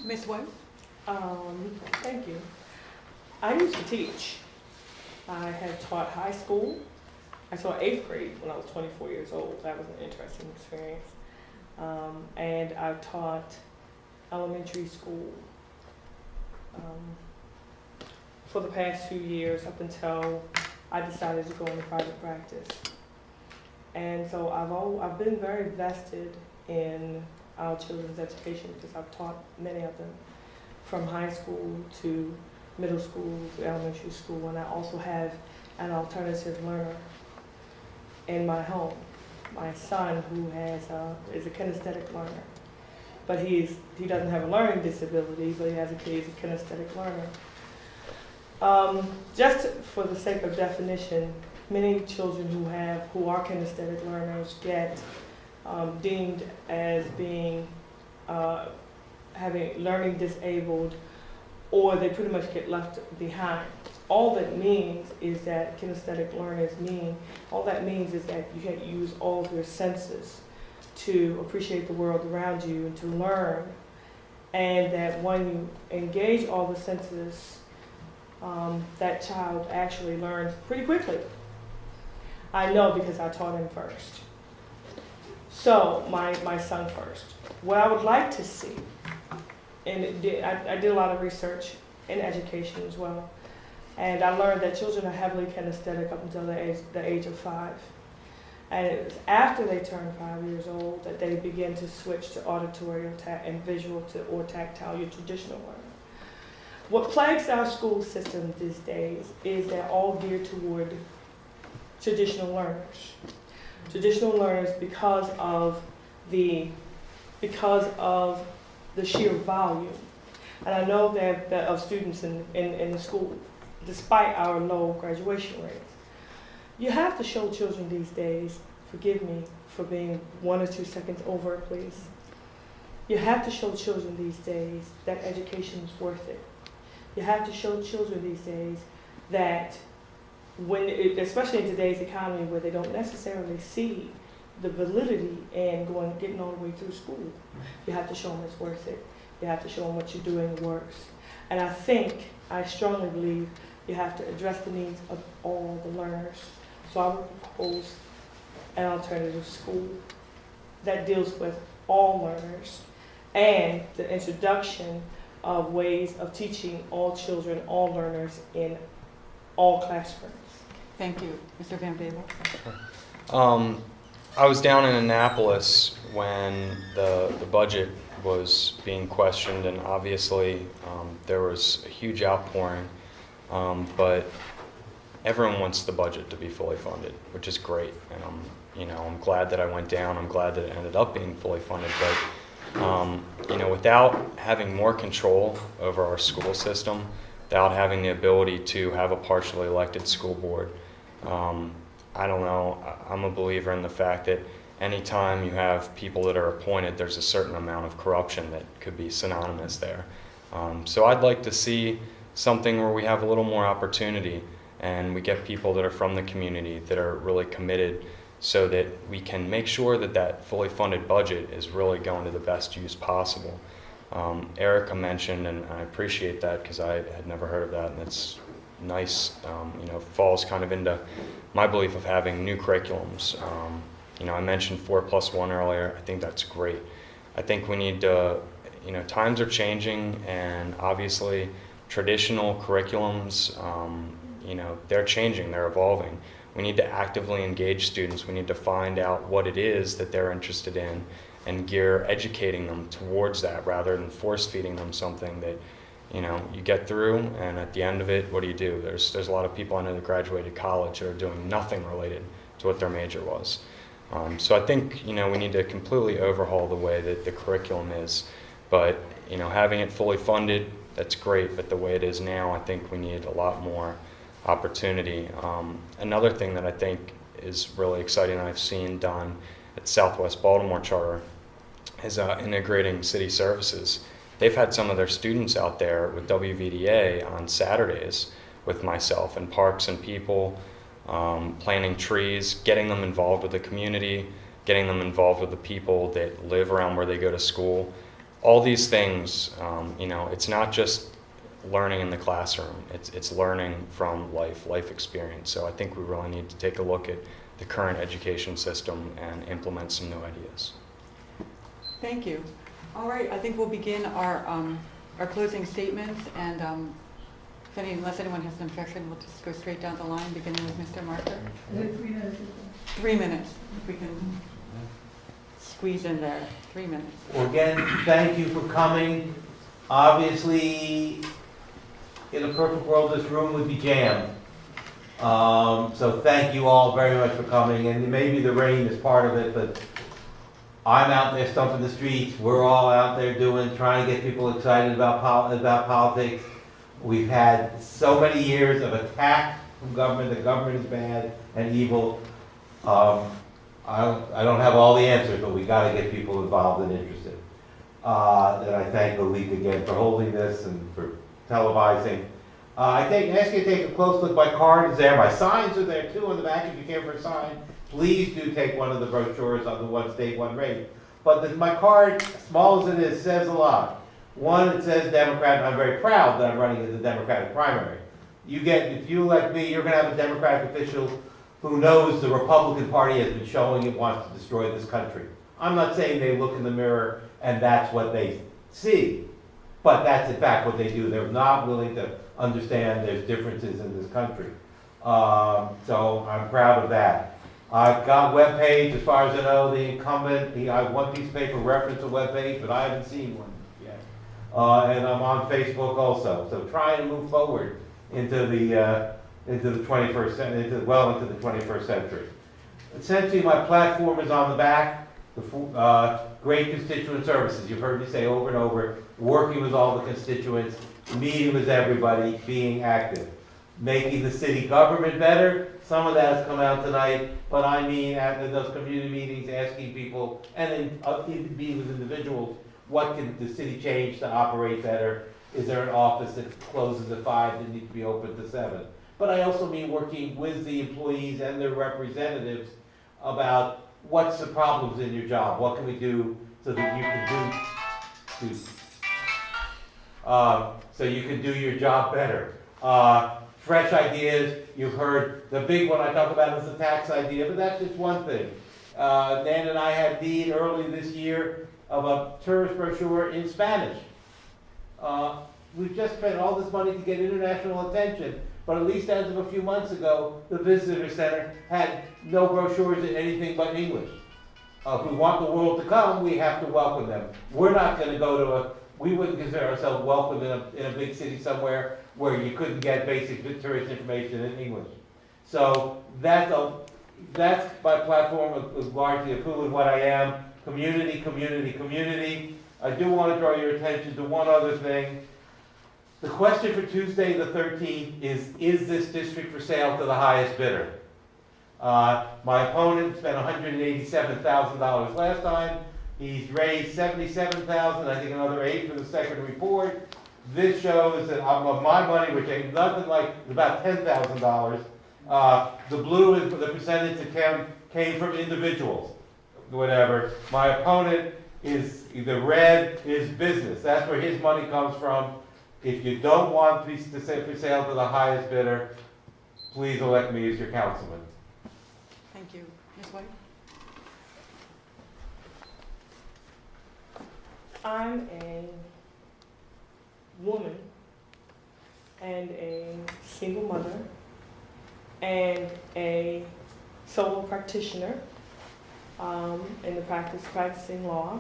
Ms. White? Thank you. I used to teach. I had taught high school. I taught 8th grade when I was 24 years old. That was an interesting experience. And I've taught elementary school for the past few years up until I decided to go into private practice. And so I've been very vested in our children's education because I've taught many of them from high school to middle school to elementary school, and I also have an alternative learner in my home. My son, who is a kinesthetic learner, but he doesn't have a learning disability, but he's a kinesthetic learner. Just for the sake of definition, many children who are kinesthetic learners get deemed as being having learning disabled, or they pretty much get left behind. All that means is that kinesthetic learners all that means is that you can't use all of your senses to appreciate the world around you and to learn, and that when you engage all the senses, that child actually learns pretty quickly. I know because I taught him first. So my son first. What I would like to see, and I did a lot of research in education as well, and I learned that children are heavily kinesthetic up until the age of 5. And it was after they turn 5 years old that they begin to switch to auditory and visual or tactile, your traditional learning. What plagues our school system these days is they're all geared toward traditional learners. Traditional learners because of the sheer volume. And I know that of students in the school, despite our low graduation rates. You have to show children these days, forgive me for being 1 or 2 seconds over, please. You have to show children these days that education is worth it. You have to show children these days that especially in today's economy where they don't necessarily see the validity in getting all the way through school, you have to show them it's worth it. You have to show them what you're doing works. And I strongly believe you have to address the needs of all the learners. So I would propose an alternative school that deals with all learners and the introduction of ways of teaching all children, all learners in all classrooms. Thank you. Mr. Van Babel? I was down in Annapolis when the budget was being questioned, and obviously there was a huge outpouring, but everyone wants the budget to be fully funded, which is great, and I'm glad that I went down. I'm glad that it ended up being fully funded, but without having more control over our school system, without having the ability to have a partially elected school board, I don't know. I'm a believer in the fact that anytime you have people that are appointed, there's a certain amount of corruption that could be synonymous there. So I'd like to see something where we have a little more opportunity and we get people that are from the community that are really committed so that we can make sure that that fully funded budget is really going to the best use possible. Erica mentioned, and I appreciate that because I had never heard of that, and it's nice, falls kind of into my belief of having new curriculums. I mentioned 4+1 earlier. I think that's great. I think we need to, times are changing, and obviously traditional curriculums, they're changing, they're evolving. We need to actively engage students. We need to find out what it is that they're interested in and gear educating them towards that rather than force feeding them something that you get through, and at the end of it, what do? There's a lot of people I know that graduated college that are doing nothing related to what their major was. So I think we need to completely overhaul the way that the curriculum is. But having it fully funded, that's great. But the way it is now, I think we need a lot more opportunity. Another thing that I think is really exciting I've seen done at Southwest Baltimore Charter is integrating city services. They've had some of their students out there with WVDA on Saturdays with myself in parks and people, planting trees, getting them involved with the community, getting them involved with the people that live around where they go to school. all these things, you know, it's not just learning in the classroom, it's learning from life experience. So I think we really need to take a look at the current education system and implement some new ideas. Thank you. All right, I think we'll begin our closing statements, and unless anyone has an objection, we'll just go straight down the line, beginning with Mr. Marker. 3 minutes. 3 minutes, if we can squeeze in there. 3 minutes. Well, again, thank you for coming. Obviously, in a perfect world, this room would be jammed. So thank you all very much for coming, and maybe the rain is part of it, but I'm out there stumping the streets. We're all out there trying to get people excited about politics. We've had so many years of attack from government. The government is bad and evil. I don't have all the answers, but we got to get people involved and interested. And I thank the League again for holding this and for televising. I ask you to take a close look. My card is there. My signs are there too on the back if you care for a sign. Please do take one of the brochures on the one state, one rate. But my card, small as it is, says a lot. One, it says Democrat, and I'm very proud that I'm running in the Democratic primary. If you elect me, you're going to have a Democratic official who knows the Republican Party has been showing it wants to destroy this country. I'm not saying they look in the mirror and that's what they see, but that's in fact what they do. They're not willing to understand there's differences in this country. So I'm proud of that. I've got a web page, as far as I know, the incumbent, I have one piece of paper reference a web page, but I haven't seen one yet. And I'm on Facebook also. So trying to move forward into the 21st century. Essentially, my platform is on the back. Great constituent services. You've heard me say over and over, working with all the constituents, meeting with everybody, being active. Making the city government better. Some of that has come out tonight, but I mean at those community meetings, asking people, and then meeting with individuals, what can the city change to operate better? Is there an office that closes at 5 that needs to be open to 7? But I also mean working with the employees and their representatives about what's the problems in your job? What can we do so that you can do your job better? Fresh ideas. You've heard the big one I talk about is the tax idea, but that's just one thing. Nan and I had need early this year of a tourist brochure in Spanish. We've just spent all this money to get international attention, but at least as of a few months ago, the visitor center had no brochures in anything but English. If we want the world to come, we have to welcome them. We're not going to we wouldn't consider ourselves welcome in a big city somewhere where you couldn't get basic tourist information in English. So that's my platform is largely of who and what I am. Community, community, community. I do want to draw your attention to one other thing. The question for Tuesday the 13th is this district for sale to the highest bidder? My opponent spent $187,000 last time. He's raised $77,000, I think another $8 for the second report. This shows that of my money, which ain't nothing like, about $10,000. The blue is the percentage that came from individuals, whatever. My opponent is, the red is business. That's where his money comes from. If you don't want these to say for sale to the highest bidder, please elect me as your councilman. Thank you. Ms. White? I'm a woman and a single mother and a solo practitioner in the practicing law.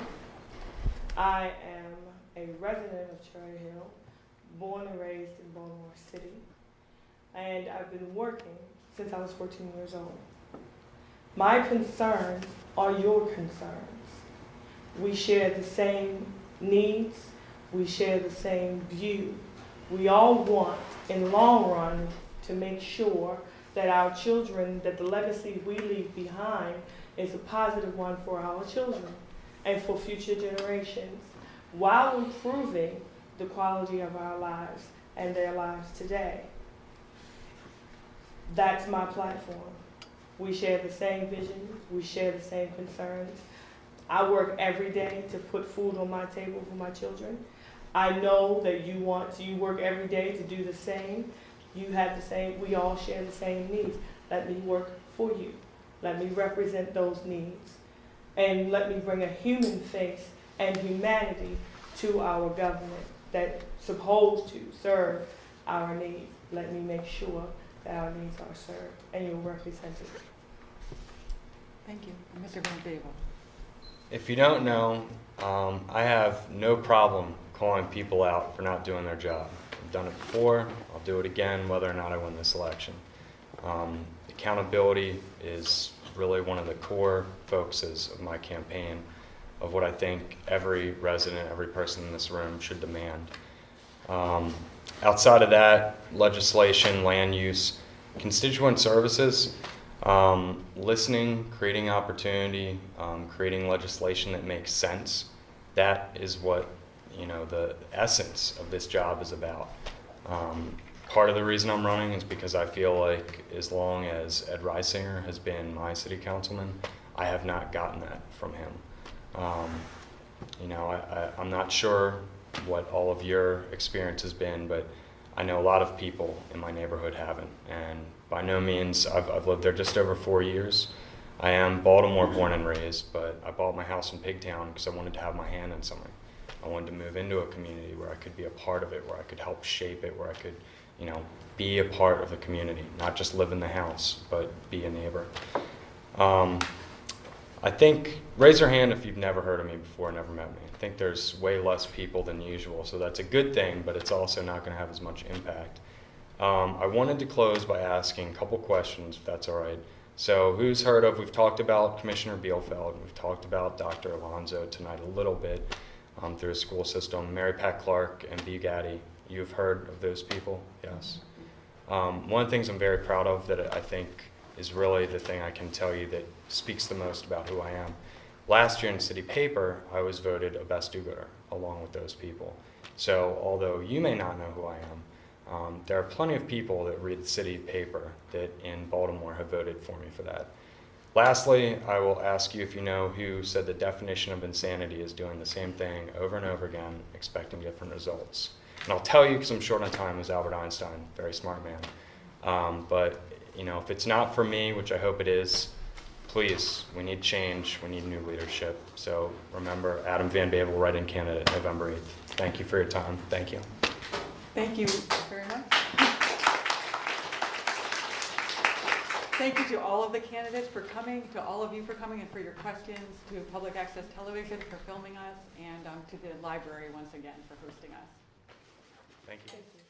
I am a resident of Cherry Hill, born and raised in Baltimore City, and I've been working since I was 14 years old. My concerns are your concerns. We share the same needs, we share the same view. We all want, in the long run, to make sure that our children, that the legacy we leave behind is a positive one for our children and for future generations, while improving the quality of our lives and their lives today. That's my platform. We share the same vision, we share the same concerns. I work every day to put food on my table for my children. I know that you work every day to do the same. You have the same, we all share the same needs. Let me work for you. Let me represent those needs. And let me bring a human face and humanity to our government that's supposed to serve our needs. Let me make sure that our needs are served and you're represented. Thank you. And Mr. Van Babel. If you don't know, I have no problem calling people out for not doing their job. I've done it before, I'll do it again whether or not I win this election. Accountability is really one of the core focuses of my campaign, of what I think every resident, every person in this room should demand. Outside of that, legislation, land use, constituent services, listening, creating opportunity, creating legislation that makes sense, that is what, you know, the essence of this job is about. Part of the reason I'm running is because I feel like as long as Ed Reisinger has been my city councilman, I have not gotten that from him. You know, I'm not sure what all of your experience has been, but I know a lot of people in my neighborhood haven't, and by no means, I've lived there just over 4 years. I am Baltimore born and raised, but I bought my house in Pigtown because I wanted to have my hand in something. I wanted to move into a community where I could be a part of it, where I could help shape it, where I could, you know, be a part of the community, not just live in the house, but be a neighbor. I think, raise your hand if you've never heard of me before, never met me. I think there's way less people than usual, so that's a good thing, but it's also not going to have as much impact. I wanted to close by asking a couple questions, if that's all right. So who's heard of, we've talked about Commissioner Bielfeld, we've talked about Dr. Alonzo tonight a little bit through his school system, Mary Pat Clark and B. Gaddy. You've heard of those people? Yes. One of the things I'm very proud of that I think is really the thing I can tell you that speaks the most about who I am. Last year in city paper, I was voted a best do-gooder along with those people. So although you may not know who I am, there are plenty of people that read the city paper that in Baltimore have voted for me for that. Lastly, I will ask you if you know who said the definition of insanity is doing the same thing over and over again, expecting different results. And I'll tell you, because I'm short on time, is Albert Einstein, very smart man. But you know, if it's not for me, which I hope it is, please, we need change, we need new leadership. So remember, Adam Van Babel, write-in candidate, November 8th. Thank you for your time. Thank you. Thank you very much. Thank you to all of the candidates for coming, to all of you for coming and for your questions, to Public Access Television for filming us, and to the library once again for hosting us. Thank you. Thank you.